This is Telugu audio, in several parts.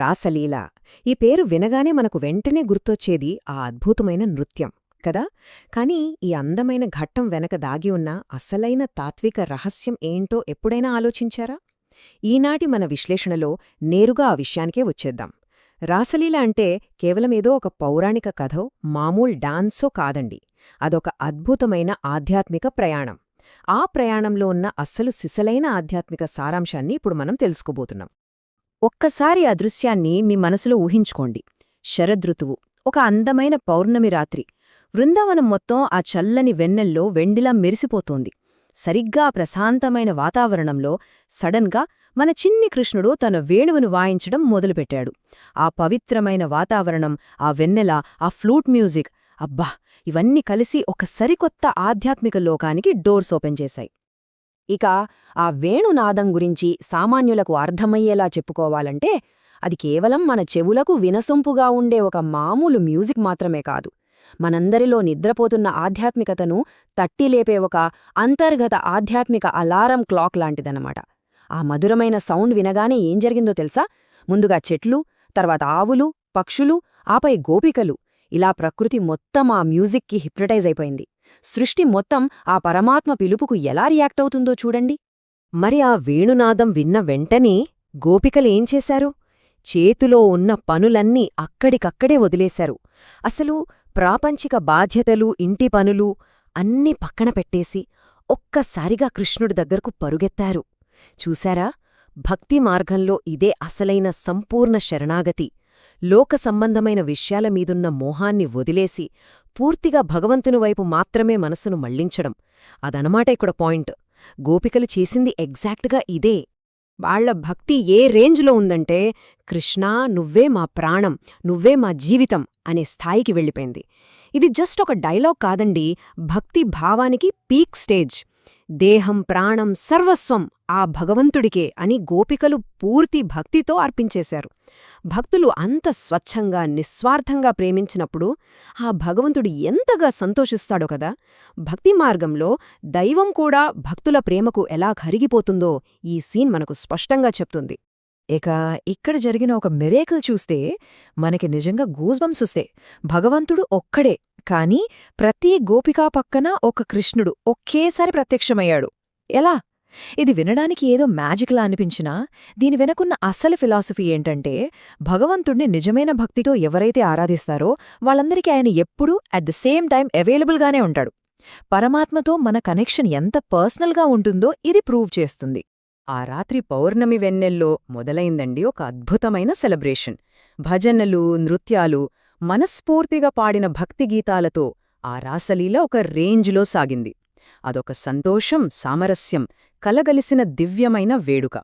రాసలీల ఈ పేరు వినగానే మనకు వెంటనే గుర్తొచ్చేది ఆ అద్భుతమైన నృత్యం కదా. కాని ఈ అందమైన ఘట్టం వెనక దాగి ఉన్న అసలైన తాత్విక రహస్యం ఏంటో ఎప్పుడైనా ఆలోచించారా? ఈనాటి మన విశ్లేషణలో నేరుగా ఆ విషయానికే వచ్చేద్దాం. రాసలీల అంటే కేవలమేదో ఒక పౌరాణిక కథో మామూలు డాన్సో కాదండి. అదొక అద్భుతమైన ఆధ్యాత్మిక ప్రయాణం. ఆ ప్రయాణంలో ఉన్న అస్సలు సిసలైన ఆధ్యాత్మిక సారాంశాన్ని ఇప్పుడు మనం తెలుసుకోబోతున్నాం. ఒక్కసారి ఆ దృశ్యాన్ని మీ మనసులో ఊహించుకోండి. శరదృతువు, ఒక అందమైన పౌర్ణమి రాత్రి. బృందావనం మొత్తం ఆ చల్లని వెన్నెల్లో వెండిలా మెరిసిపోతోంది. సరిగ్గా ఆ ప్రశాంతమైన వాతావరణంలో సడన్గా మన చిన్ని కృష్ణుడు తన వేణువును వాయించడం మొదలుపెట్టాడు. ఆ పవిత్రమైన వాతావరణం, ఆ వెన్నెల, ఆ ఫ్లూట్ మ్యూజిక్, అబ్బా, ఇవన్నీ కలిసి ఒక సరికొత్త ఆధ్యాత్మిక లోకానికి డోర్స్ ఓపెన్ చేశాయి. ఇక ఆ వేణునాదం గురించి సామాన్యులకు అర్థమయ్యేలా చెప్పుకోవాలంటే అది కేవలం మన చెవులకు వినసొంపుగా ఉండే ఒక మామూలు మ్యూజిక్ మాత్రమే కాదు. మనందరిలో నిద్రపోతున్న ఆధ్యాత్మికతను తట్టిలేపే ఒక అంతర్గత ఆధ్యాత్మిక అలారం క్లాక్ లాంటిదన్నమాట. ఆ మధురమైన సౌండ్ వినగానే ఏం జరిగిందో తెలుసా? ముందుగా చెట్లు, తర్వాత ఆవులు, పక్షులు, ఆపై గోపికలు, ఇలా ప్రకృతి మొత్తం ఆ మ్యూజిక్కి హిప్నటైజ్ అయిపోయింది. సృష్టి మొత్తం ఆ పరమాత్మ పిలుపుకు ఎలా రియాక్ట్ అవుతుందో చూడండి. మరి ఆ వేణునాదం విన్న వెంటనే గోపికలేం చేశారు? చేతిలో ఉన్న పనులన్నీ అక్కడికక్కడే వదిలేశారు. అసలు ప్రాపంచిక బాధ్యతలు, ఇంటి పనులు అన్నీ పక్కన పెట్టేసి ఒక్కసారిగా కృష్ణుడి దగ్గరకు పరుగెత్తారు. చూశారా? భక్తి మార్గంలో ఇదే అసలైన సంపూర్ణ శరణాగతి. లోక సంబంధమైన విషయాల మీదున్న మోహాన్ని వదిలేసి పూర్తిగా భగవంతుని వైపు మాత్రమే మనసును మళ్లించడం. అదనమాట ఇక్కడ పాయింట్. గోపికలు చేసింది ఎగ్జాక్ట్గా ఇదే. వాళ్ల భక్తి ఏ రేంజ్లో ఉందంటే, కృష్ణా, నువ్వే మా ప్రాణం, నువ్వే మా జీవితం అనే స్థాయికి వెళ్ళిపోయింది. ఇది జస్ట్ ఒక డైలాగ్ కాదండి, భక్తి భావానికి పీక్ స్టేజ్. దేహం, ప్రాణం, సర్వస్వం ఆ భగవంతుడికే అని గోపికలు పూర్తి భక్తితో అర్పించేశారు. భక్తులు అంత స్వచ్ఛంగా, నిస్వార్థంగా ప్రేమించినప్పుడు ఆ భగవంతుడు ఎంతగా సంతోషిస్తాడో కదా. భక్తి మార్గంలో దైవం కూడా భక్తుల ప్రేమకు ఎలా కరిగిపోతుందో ఈ సీన్ మనకు స్పష్టంగా చెప్తుంది. ఇక ఇక్కడ జరిగిన ఒక మిరేకిల్ చూస్తే మనకి నిజంగా గూస్బంప్స్ వస్తాయి. భగవంతుడు ఒక్కడే, కాని ప్రతి గోపికా పక్కన ఒక కృష్ణుడు ఒకేసారి ప్రత్యక్షమయ్యాడు. ఎలా? ఇది వినడానికి ఏదో మ్యాజిక్లా అనిపించినా దీని వెనకున్న అసలు ఫిలాసఫీ ఏంటంటే, భగవంతుణ్ణి నిజమైన భక్తితో ఎవరైతే ఆరాధిస్తారో వాళ్ళందరికీ ఆయన ఎప్పుడూ అట్ ద సేమ్ టైం అవైలబుల్గానే ఉంటాడు. పరమాత్మతో మన కనెక్షన్ ఎంత పర్సనల్గా ఉంటుందో ఇది ప్రూవ్ చేస్తుంది. ఆ రాత్రి పౌర్ణమి వెన్నెల్లో మొదలైందండి ఒక అద్భుతమైన సెలబ్రేషన్. భజనలు, నృత్యాలు, మనస్ఫూర్తిగా పాడిన భక్తిగీతాలతో ఆ రాసలీల ఒక రేంజ్లో సాగింది. అదొక సంతోషం, సామరస్యం కలగలిసిన దివ్యమైన వేడుక.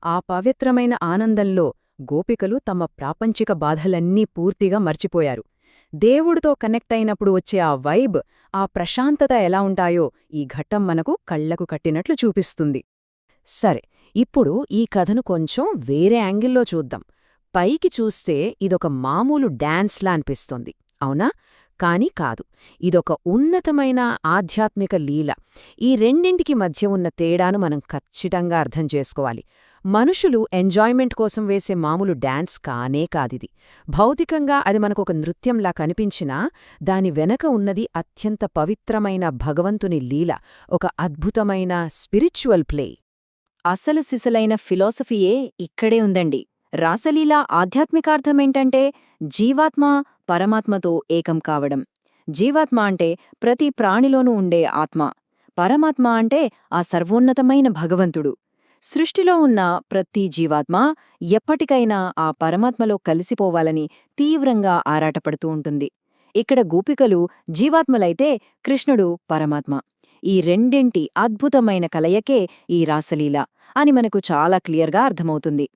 ఆ పవిత్రమైన ఆనందంలో గోపికలు తమ ప్రాపంచిక బాధలన్నీ పూర్తిగా మర్చిపోయారు. దేవుడితో కనెక్ట్ అయినప్పుడు వచ్చే ఆ వైబ్, ఆ ప్రశాంతత ఎలా ఉంటాయో ఈ ఘట్టం మనకు కళ్లకు కట్టినట్లు చూపిస్తుంది. సరే, ఇప్పుడు ఈ కథను కొంచెం వేరే యాంగిల్లో చూద్దాం. పైకి చూస్తే ఇదొక మామూలు డాన్స్లా అనిపిస్తోంది, అవునా? కాని కాదు, ఇదొక ఉన్నతమైన ఆధ్యాత్మిక లీల. ఈ రెండింటికి మధ్య ఉన్న తేడాను మనం ఖచ్చితంగా అర్థం చేసుకోవాలి. మనుషులు ఎంజాయ్మెంట్ కోసం వేసే మామూలు డాన్స్ కానే కాదిది. భౌతికంగా అది మనకొక నృత్యంలా కనిపించినా దాని వెనక ఉన్నది అత్యంత పవిత్రమైన భగవంతుని లీల, ఒక అద్భుతమైన స్పిరిచువల్ ప్లే. అసలు సిసలైన ఫిలాసఫీయే ఇక్కడే ఉందండి. రాసలీల ఆధ్యాత్మికార్థమేంటంటే జీవాత్మ పరమాత్మతో ఏకం కావడం. జీవాత్మ అంటే ప్రతి ప్రాణిలోనూ ఉండే ఆత్మ. పరమాత్మ అంటే ఆ సర్వోన్నతమైన భగవంతుడు. సృష్టిలో ఉన్న ప్రతి జీవాత్మ ఎప్పటికైనా ఆ పరమాత్మలో కలిసిపోవాలని తీవ్రంగా ఆరాటపడుతూ ఉంటుంది. ఇక్కడ గోపికలు జీవాత్మలైతే కృష్ణుడు పరమాత్మ. ఈ రెండింటి అద్భుతమైన కలయికే ఈ రాసలీల అని మనకు చాలా క్లియర్గా అర్థమవుతుంది.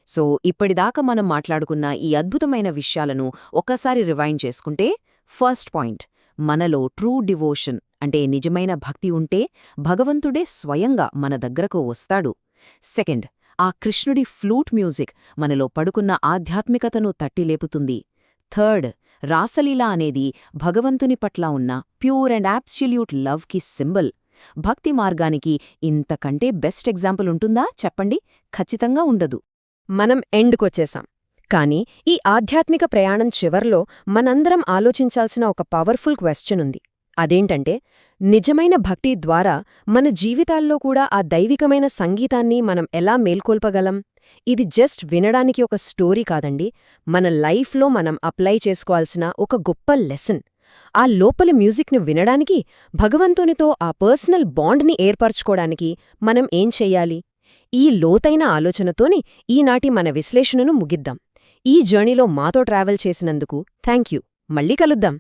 సో ఇప్పటిదాకా మనం మాట్లాడుకున్న ఈ అద్భుతమైన విషయాలను ఒకసారి రివైండ్ చేసుకుంటే, ఫస్ట్ పాయింట్, మనలో ట్రూ డివోషన్ అంటే నిజమైన భక్తి ఉంటే భగవంతుడే స్వయంగా మన దగ్గరకు వస్తాడు. సెకండ్, ఆ కృష్ణుడి ఫ్లూట్ మ్యూజిక్ మనలో పడుకున్న ఆధ్యాత్మికతను తట్టిలేపుతుంది. థర్డ్, రాసలీల అనేది భగవంతుని పట్ల ఉన్న ప్యూర్ అండ్ అబ్సల్యూట్ లవ్కి సింబల్. భక్తి మార్గానికి ఇంతకంటే బెస్ట్ ఎగ్జాంపుల్ ఉంటుందా చెప్పండి? ఖచ్చితంగా ఉండదు. మనం ఎండ్కొచ్చేసాం. కానీ ఈ ఆధ్యాత్మిక ప్రయాణం చివర్లో మనందరం ఆలోచించాల్సిన ఒక పవర్ఫుల్ క్వెశ్చన్ ఉంది. అదేంటంటే, నిజమైన భక్తి ద్వారా మన జీవితాల్లో కూడా ఆ దైవికమైన సంగీతాన్ని మనం ఎలా మేల్కొల్పగలం? ఇది జస్ట్ వినడానికి ఒక స్టోరీ కాదండి, మన లైఫ్లో మనం అప్లై చేసుకోవాల్సిన ఒక గొప్ప లెసన్. ఆ లోపలి మ్యూజిక్ను వినడానికి, భగవంతునితో ఆ పర్సనల్ బాండ్ని ఏర్పరచుకోవడానికి మనం ఏం చెయ్యాలి? ఈ లోతైన ఆలోచనతోని ఈనాటి మన విశ్లేషణను ముగిద్దాం. ఈ జర్నీలో మాతో ట్రావెల్ చేసినందుకు థాంక్యూ. మళ్ళీ కలుద్దాం.